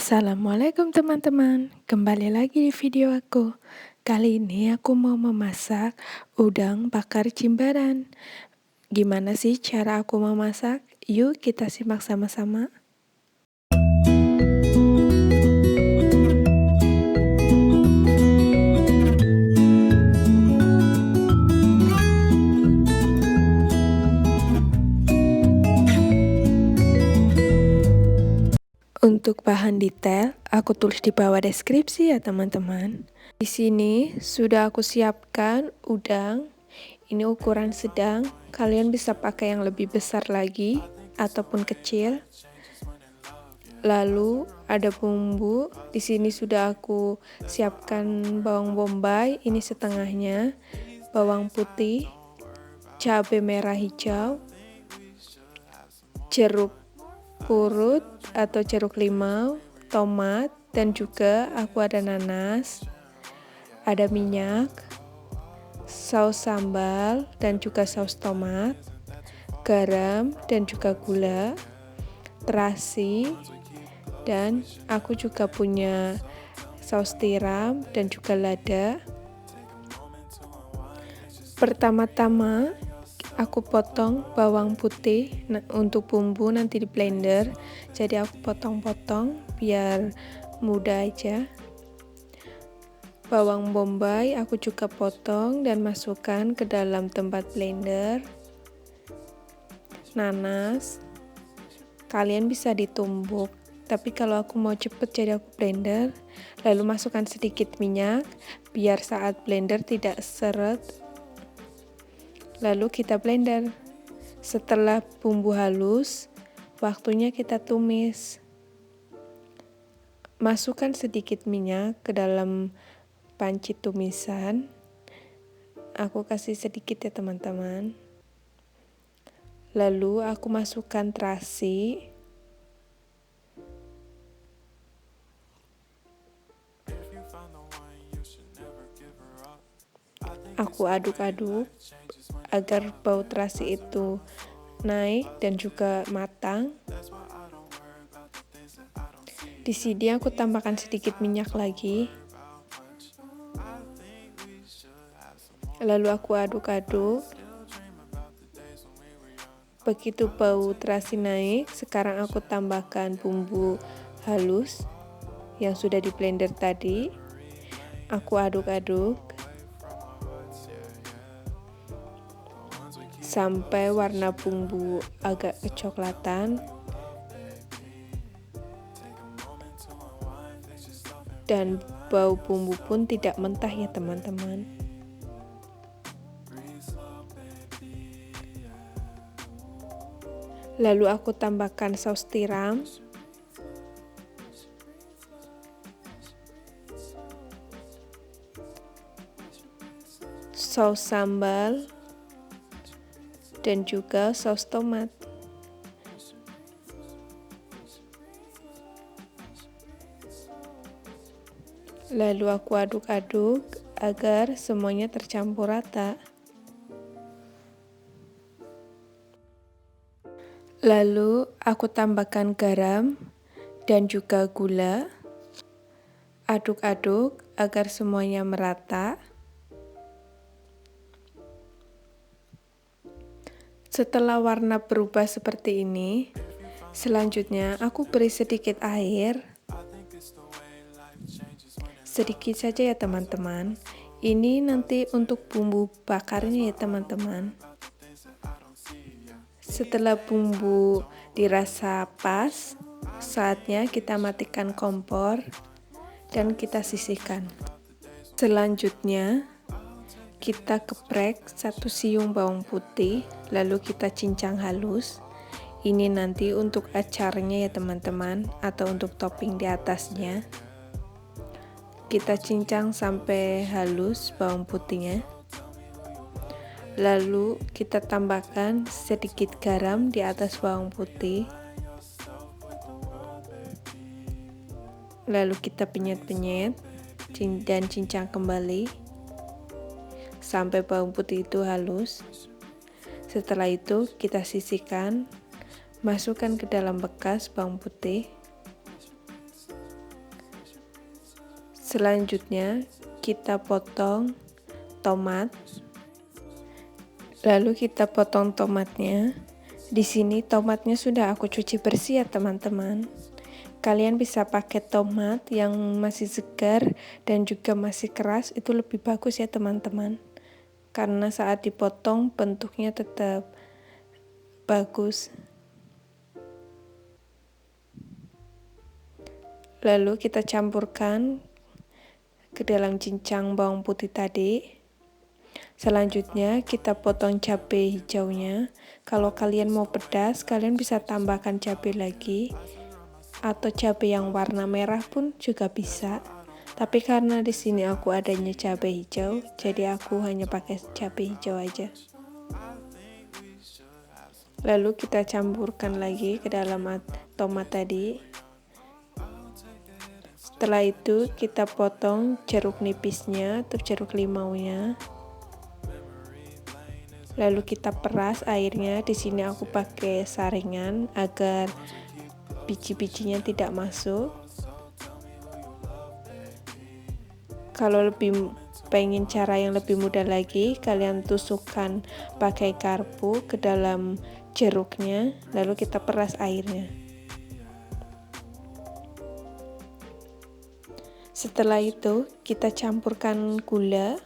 Assalamualaikum teman-teman, kembali lagi di video aku. Kali ini aku mau memasak udang bakar jimbaran. Gimana sih cara aku memasak? Yuk kita simak sama-sama. Untuk bahan detail, aku tulis di bawah deskripsi ya teman-teman. Di sini sudah aku siapkan udang. Ini ukuran sedang. Kalian bisa pakai yang lebih besar lagi ataupun kecil. Lalu ada bumbu. Di sini sudah aku siapkan bawang bombay, ini setengahnya, bawang putih, cabai merah hijau, jeruk purut atau jeruk limau, tomat, dan juga aku ada nanas, ada minyak, saus sambal dan juga saus tomat, garam dan juga gula, terasi, dan aku juga punya saus tiram dan juga lada. Pertama-tama aku potong bawang putih untuk bumbu nanti di blender, jadi aku potong-potong biar mudah aja. Bawang bombay aku juga potong dan masukkan ke dalam tempat blender. Nanas kalian bisa ditumbuk, tapi kalau aku mau cepet jadi aku blender. Lalu masukkan sedikit minyak biar saat blender tidak seret. Lalu kita blender. Setelah bumbu halus, waktunya kita tumis. Masukkan sedikit minyak ke dalam panci tumisan. Aku kasih sedikit ya teman-teman. Lalu aku masukkan terasi. Aku aduk-aduk agar bau terasi itu naik dan juga matang. Di sini aku tambahkan sedikit minyak lagi. Lalu aku aduk-aduk. Begitu bau terasi naik, sekarang aku tambahkan bumbu halus yang sudah di blender tadi. Aku aduk-aduk sampai warna bumbu agak kecoklatan dan bau bumbu pun tidak mentah ya teman-teman. Lalu aku tambahkan saus tiram, saus sambal, dan juga saus tomat. Lalu aku aduk-aduk agar semuanya tercampur rata. Lalu aku tambahkan garam dan juga gula. Aduk-aduk agar semuanya merata. Setelah warna berubah seperti ini, selanjutnya aku beri sedikit air. Sedikit saja ya teman-teman. Ini nanti untuk bumbu bakarnya ya teman-teman. Setelah bumbu dirasa pas, saatnya kita matikan kompor dan kita sisihkan. Selanjutnya kita geprek 1 siung bawang putih, lalu kita cincang halus. Ini nanti untuk acaranya ya teman-teman, atau untuk topping di atasnya. Kita cincang sampai halus bawang putihnya. Lalu kita tambahkan sedikit garam di atas bawang putih. Lalu kita penyet-penyet dan cincang kembali sampai bawang putih itu halus. Setelah itu kita sisihkan, masukkan ke dalam bekas bawang putih. Selanjutnya kita potong tomat. Lalu kita potong tomatnya. Di sini tomatnya sudah aku cuci bersih ya teman-teman. Kalian bisa pakai tomat yang masih segar dan juga masih keras, itu lebih bagus ya teman-teman. Karena saat dipotong bentuknya tetap bagus. Lalu kita campurkan ke dalam cincang bawang putih tadi. Selanjutnya kita potong cabai hijaunya. Kalau kalian mau pedas, kalian bisa tambahkan cabai lagi, atau cabai yang warna merah pun juga bisa. Tapi karena di sini aku adanya cabai hijau, jadi aku hanya pakai cabai hijau aja. Lalu kita campurkan lagi ke dalam tomat tadi. Setelah itu kita potong jeruk nipisnya atau jeruk limaunya. Lalu kita peras airnya. Di sini aku pakai saringan agar biji-bijinya tidak masuk. Kalau pengen cara yang lebih mudah lagi, kalian tusukkan pakai garpu ke dalam jeruknya, lalu kita peras airnya. Setelah itu kita campurkan gula.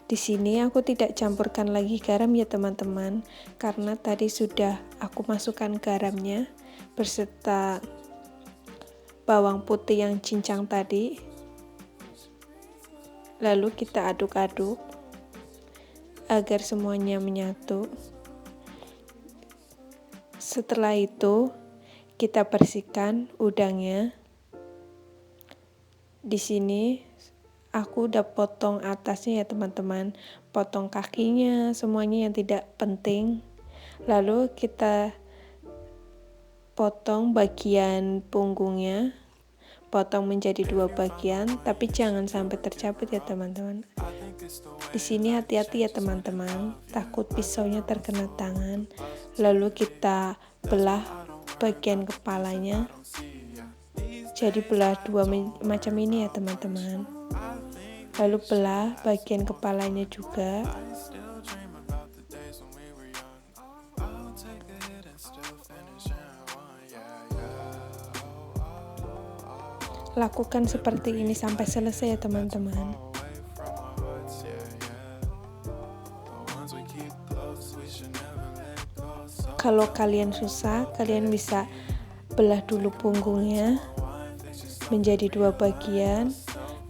Di sini aku tidak campurkan lagi garam ya teman-teman, karena tadi sudah aku masukkan garamnya beserta bawang putih yang cincang tadi. Lalu kita aduk-aduk agar semuanya menyatu. Setelah itu kita bersihkan udangnya. Di sini aku udah potong atasnya ya teman-teman, potong kakinya, semuanya yang tidak penting. Lalu kita potong bagian punggungnya, potong menjadi 2 bagian, tapi jangan sampai tercabut ya teman-teman. Di sini hati-hati ya teman-teman, takut pisaunya terkena tangan. Lalu kita belah bagian kepalanya, jadi belah 2 macam ini ya teman-teman. Lalu belah bagian kepalanya juga. Lakukan seperti ini sampai selesai ya teman-teman. Kalau kalian susah, kalian bisa belah dulu punggungnya menjadi 2 bagian.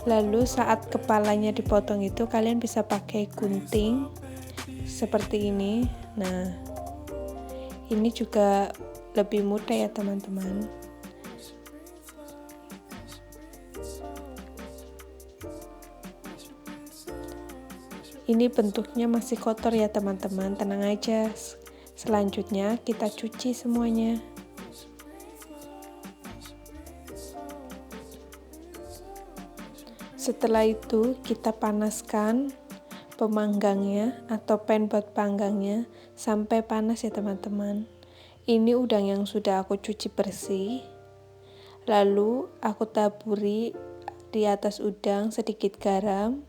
Lalu saat kepalanya dipotong itu kalian bisa pakai gunting seperti ini. Nah, ini juga lebih mudah ya teman-teman. Ini bentuknya masih kotor ya teman-teman, tenang aja. Selanjutnya kita cuci semuanya. Setelah itu kita panaskan pemanggangnya atau pan buat panggangnya sampai panas ya teman-teman. Ini udang yang sudah aku cuci bersih. Lalu aku taburi di atas udang sedikit garam.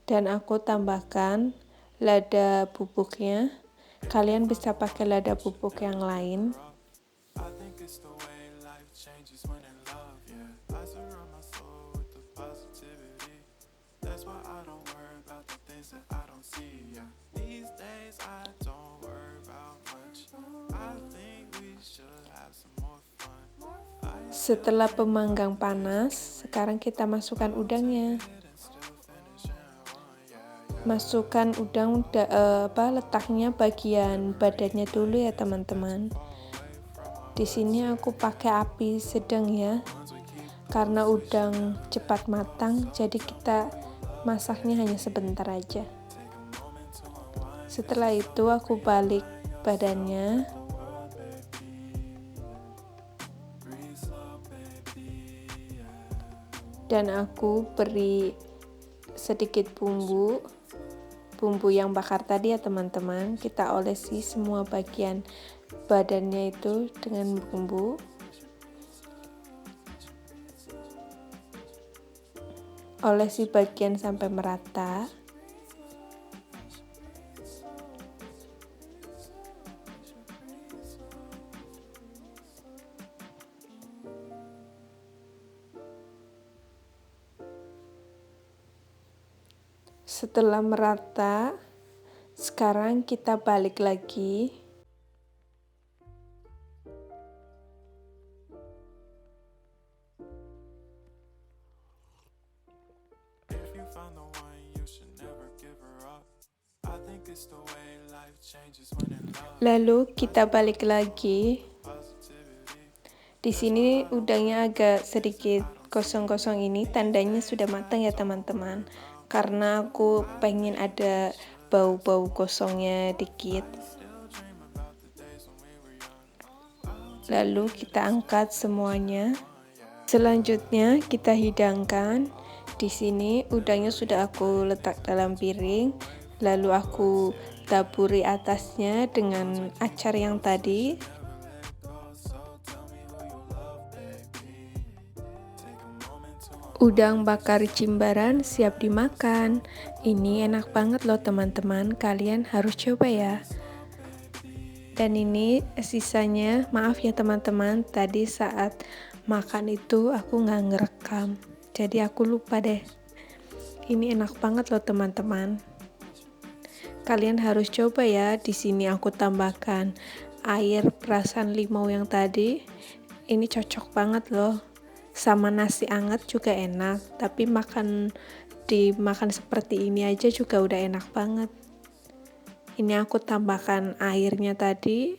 Dan aku tambahkan lada bubuknya. Kalian bisa pakai lada bubuk yang lain. Setelah pemanggang panas, sekarang kita masukkan udangnya. Masukkan udang letaknya bagian badannya dulu ya teman-teman. Di sini aku pakai api sedang ya, karena udang cepat matang, jadi kita masaknya hanya sebentar aja. Setelah itu aku balik badannya. Dan aku beri sedikit bumbu yang bakar tadi ya teman-teman. Kita olesi semua bagian badannya itu dengan bumbu. olesi bagian sampai merata. Setelah merata, sekarang kita balik lagi. Lalu kita balik lagi. Di sini udangnya agak sedikit kosong-kosong, ini tandanya sudah matang ya teman-teman. Karena aku pengen ada bau-bau kosongnya dikit. Lalu kita angkat semuanya. Selanjutnya kita hidangkan. Di sini udangnya sudah aku letak dalam piring. Lalu aku taburi atasnya dengan acar yang tadi. Udang bakar Jimbaran siap dimakan. Ini enak banget loh teman-teman, kalian harus coba ya. Dan ini sisanya, maaf ya teman-teman, tadi saat makan itu aku nggak ngerekam, jadi aku lupa deh. Ini enak banget loh teman-teman. Kalian harus coba ya. Di sini aku tambahkan air perasan limau yang tadi. Ini cocok banget loh. Sama nasi anget juga enak, tapi dimakan seperti ini aja juga udah enak banget. Ini aku tambahkan airnya tadi,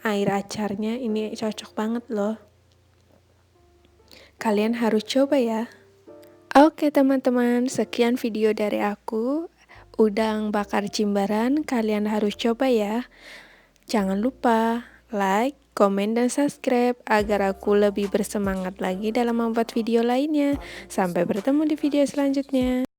air acarnya, ini cocok banget loh. Kalian harus coba ya. Oke teman-teman, sekian video dari aku. Udang bakar Jimbaran, kalian harus coba ya. Jangan lupa like, komen, dan subscribe agar aku lebih bersemangat lagi dalam membuat video lainnya. Sampai bertemu di video selanjutnya.